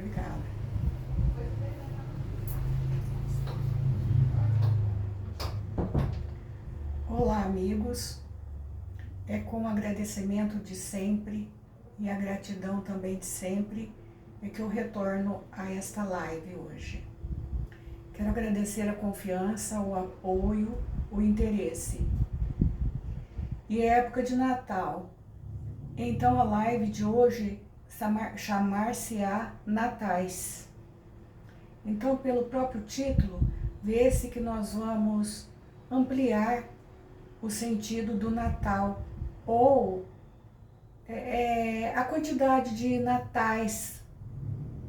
Obrigada. Olá, amigos. É com agradecimento de sempre e a gratidão também de sempre é que eu retorno a esta live hoje. Quero agradecer a confiança, o apoio, o interesse. E é época de Natal. Então a live de hoje chamar-se-á Natais. Então, pelo próprio título, vê-se que nós vamos ampliar o sentido do Natal, ou a quantidade de natais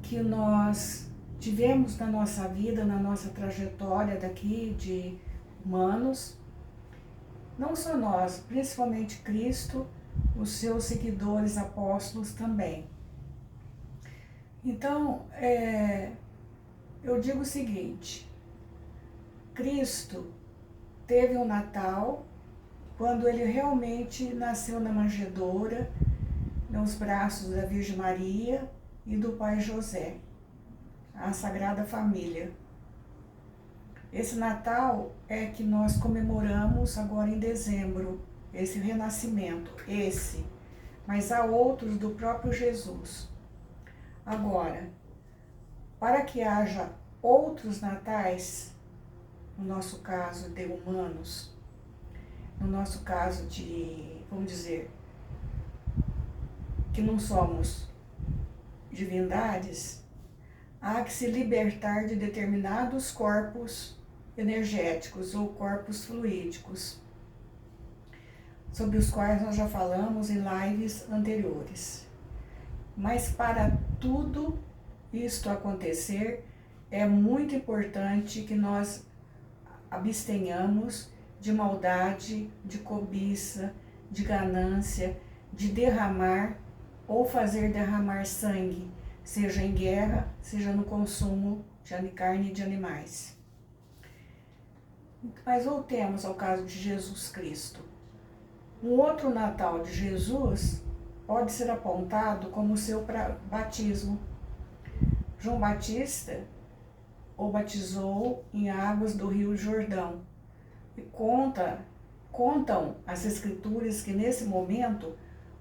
que nós tivemos na nossa vida, na nossa trajetória daqui de humanos. Não só nós, principalmente Cristo, os seus seguidores apóstolos também. Então, eu digo o seguinte: Cristo teve um Natal quando ele realmente nasceu na manjedoura, nos braços da Virgem Maria e do Pai José, a Sagrada Família. Esse Natal é que nós comemoramos agora em dezembro, esse renascimento, mas há outros do próprio Jesus. Agora, para que haja outros natais, no nosso caso de humanos, no nosso caso de, vamos dizer, que não somos divindades, há que se libertar de determinados corpos energéticos ou corpos fluídicos, sobre os quais nós já falamos em lives anteriores. Mas para tudo isto acontecer, é muito importante que nós abstenhamos de maldade, de cobiça, de ganância, de derramar ou fazer derramar sangue, seja em guerra, seja no consumo de carne de animais. Mas voltemos ao caso de Jesus Cristo. Um outro Natal de Jesus pode ser apontado como o seu batismo. João Batista o batizou em águas do Rio Jordão. E contam as Escrituras que nesse momento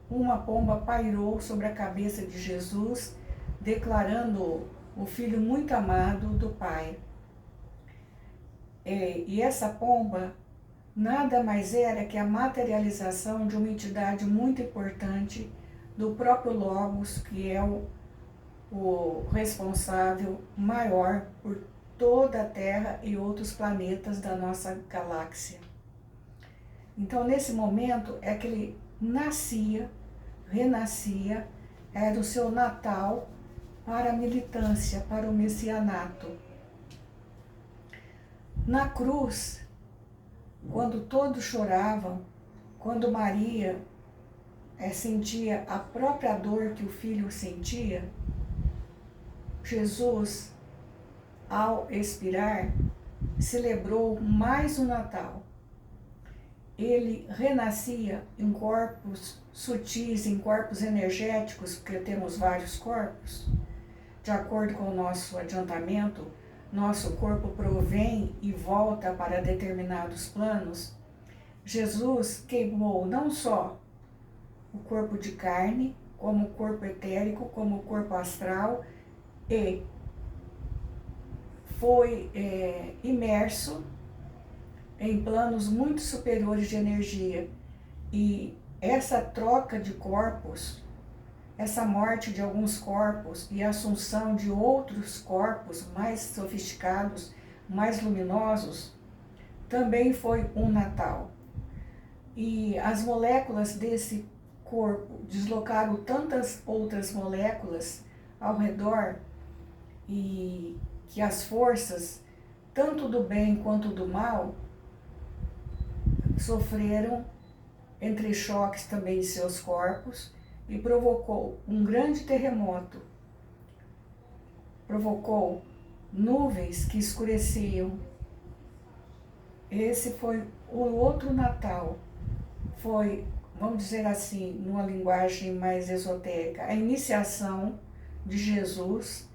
uma pomba pairou sobre a cabeça de Jesus, declarando-o o filho muito amado do Pai. E essa pomba nada mais era que a materialização de uma entidade muito importante do próprio Logos, que é o responsável maior por toda a Terra e outros planetas da nossa galáxia. Então, nesse momento, é que ele renascia, era o seu Natal para a militância, para o messianato. Na cruz, quando todos choravam, quando Maria sentia a própria dor que o filho sentia, Jesus, ao expirar, celebrou mais um Natal. Ele renascia em corpos sutis, em corpos energéticos, porque temos vários corpos. De acordo com o nosso adiantamento, nosso corpo provém e volta para determinados planos. Jesus queimou não só o corpo de carne, como o corpo etérico, como o corpo astral, e foi imerso em planos muito superiores de energia. E essa troca de corpos, essa morte de alguns corpos e a assunção de outros corpos mais sofisticados, mais luminosos, também foi um Natal. E as moléculas desse corpo deslocaram tantas outras moléculas ao redor, e que as forças, tanto do bem quanto do mal, sofreram entrechoques também em seus corpos e provocou um grande terremoto, provocou nuvens que escureciam. Esse foi o outro Natal, foi, vamos dizer assim, numa linguagem mais esotérica, a iniciação de Jesus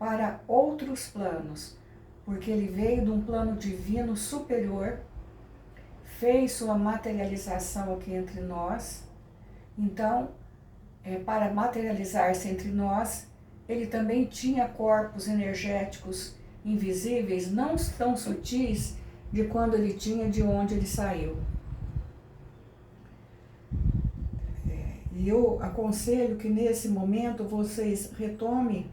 para outros planos, porque ele veio de um plano divino superior, fez sua materialização aqui entre nós. Então, para materializar-se entre nós, ele também tinha corpos energéticos invisíveis, não tão sutis de quando ele tinha, de onde ele saiu. E eu aconselho que nesse momento vocês retomem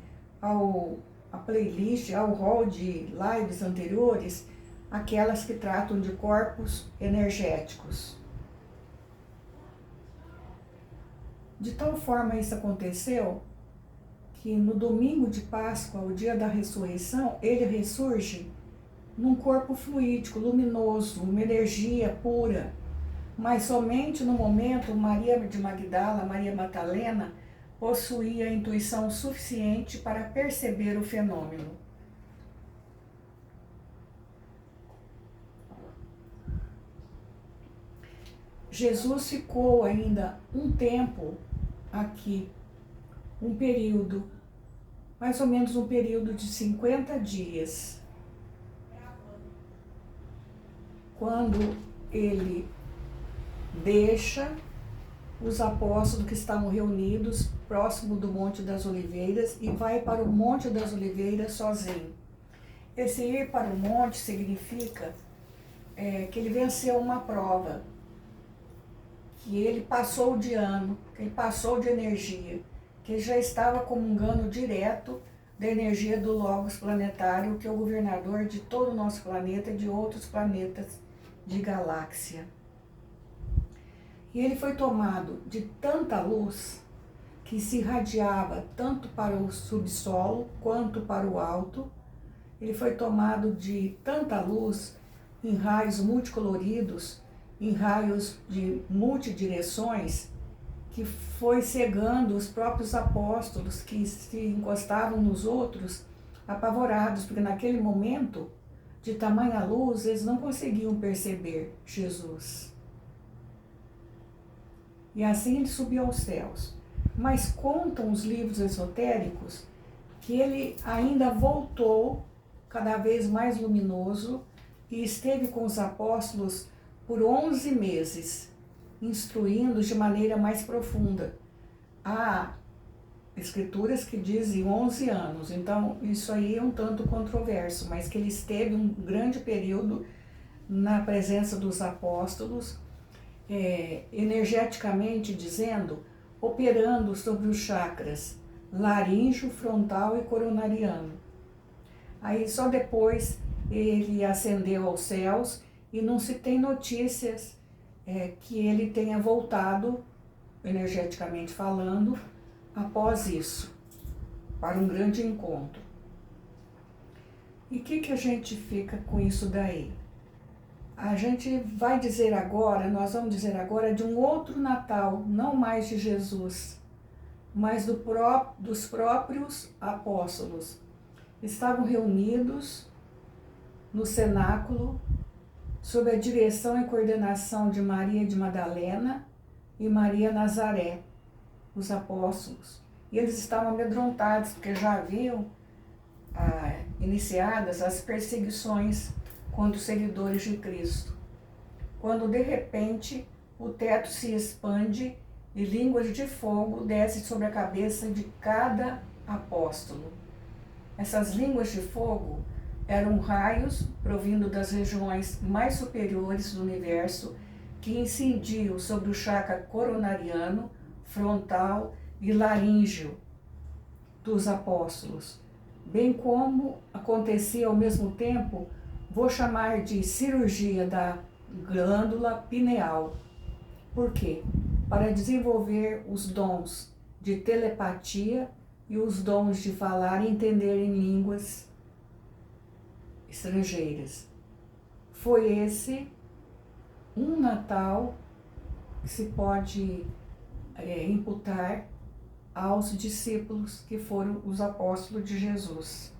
a playlist, ao hall de lives anteriores, aquelas que tratam de corpos energéticos. De tal forma isso aconteceu que no domingo de Páscoa, o dia da ressurreição, ele ressurge num corpo fluídico, luminoso, uma energia pura. Mas somente no momento Maria de Magdala, Maria Madalena, possuía a intuição suficiente para perceber o fenômeno. Jesus ficou ainda um tempo aqui, um período, mais ou menos um período de 50 dias. Quando ele deixa os apóstolos que estavam reunidos próximo do Monte das Oliveiras e vai para o Monte das Oliveiras sozinho. Esse ir para o monte significa que ele venceu uma prova, que ele passou de ano, que ele passou de energia, que ele já estava comungando direto da energia do Logos planetário, que é o governador de todo o nosso planeta e de outros planetas de galáxia. E ele foi tomado de tanta luz que se irradiava tanto para o subsolo quanto para o alto. Ele foi tomado de tanta luz em raios multicoloridos, em raios de multidireções, que foi cegando os próprios apóstolos que se encostavam nos outros, apavorados, porque naquele momento, de tamanha luz, eles não conseguiam perceber Jesus. E assim ele subiu aos céus. Mas contam os livros esotéricos que ele ainda voltou cada vez mais luminoso e esteve com os apóstolos por 11 meses, instruindo de maneira mais profunda. Há escrituras que dizem 11 anos, então isso aí é um tanto controverso, mas que ele esteve um grande período na presença dos apóstolos, energeticamente dizendo, operando sobre os chakras laríngeo, frontal e coronariano. Aí só depois ele ascendeu aos céus e não se tem notícias que ele tenha voltado, energeticamente falando, após isso, para um grande encontro. E o que a gente fica com isso daí? A gente vai dizer agora, nós vamos dizer agora de um outro Natal, não mais de Jesus, mas dos próprios apóstolos. Estavam reunidos no cenáculo, sob a direção e coordenação de Maria de Madalena e Maria Nazaré, os apóstolos. E eles estavam amedrontados, porque já haviam iniciadas as perseguições contra os seguidores de Cristo. Quando de repente o teto se expande e línguas de fogo descem sobre a cabeça de cada apóstolo. Essas línguas de fogo eram raios provindo das regiões mais superiores do universo que incidiam sobre o chakra coronariano, frontal e laríngeo dos apóstolos, bem como acontecia ao mesmo tempo, vou chamar de cirurgia da glândula pineal. Por quê? Para desenvolver os dons de telepatia e os dons de falar e entender em línguas estrangeiras. Foi esse um Natal que se pode imputar aos discípulos que foram os apóstolos de Jesus.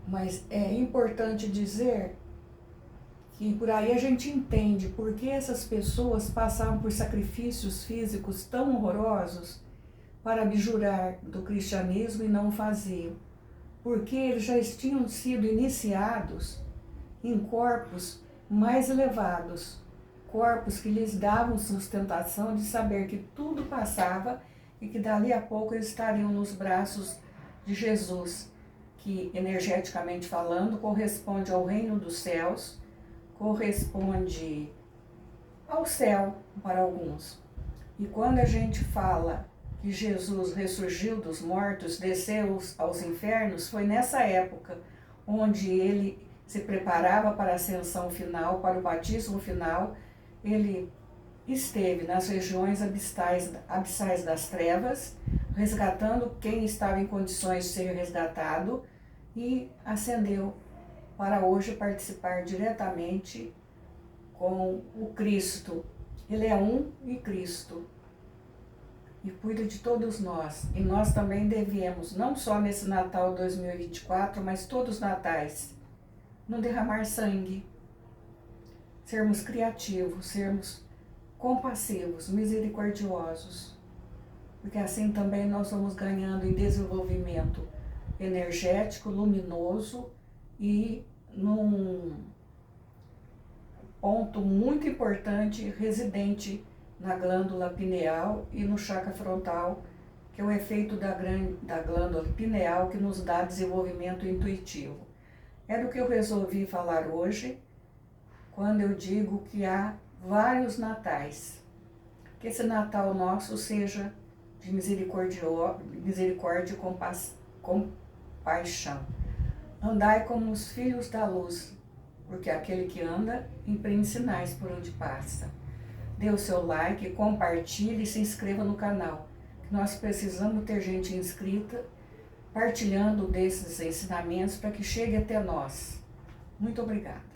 Mas é importante dizer que por aí a gente entende por que essas pessoas passavam por sacrifícios físicos tão horrorosos para abjurar do cristianismo e não o faziam, porque eles já tinham sido iniciados em corpos mais elevados, corpos que lhes davam sustentação de saber que tudo passava e que dali a pouco eles estariam nos braços de Jesus, que energeticamente falando corresponde ao reino dos céus, corresponde ao céu para alguns. E quando a gente fala que Jesus ressurgiu dos mortos, desceu aos infernos, foi nessa época onde ele se preparava para a ascensão final, para o batismo final. Ele esteve nas regiões abissais das trevas, resgatando quem estava em condições de ser resgatado, e ascendeu para hoje participar diretamente com o Cristo. Ele é um e Cristo, e cuida de todos nós. E nós também devemos, não só nesse Natal 2024, mas todos os natais, não derramar sangue, sermos criativos, sermos compassivos, misericordiosos, porque assim também nós vamos ganhando em desenvolvimento energético, luminoso e num ponto muito importante, residente na glândula pineal e no chakra frontal, que é o efeito da glândula pineal que nos dá desenvolvimento intuitivo. É do que eu resolvi falar hoje, quando eu digo que há vários natais. Que esse Natal nosso seja de misericórdia e compaixão. Andai como os filhos da luz, porque aquele que anda empreende sinais por onde passa. Dê o seu like, compartilhe e se inscreva no canal. Nós precisamos ter gente inscrita, partilhando desses ensinamentos para que chegue até nós. Muito obrigada.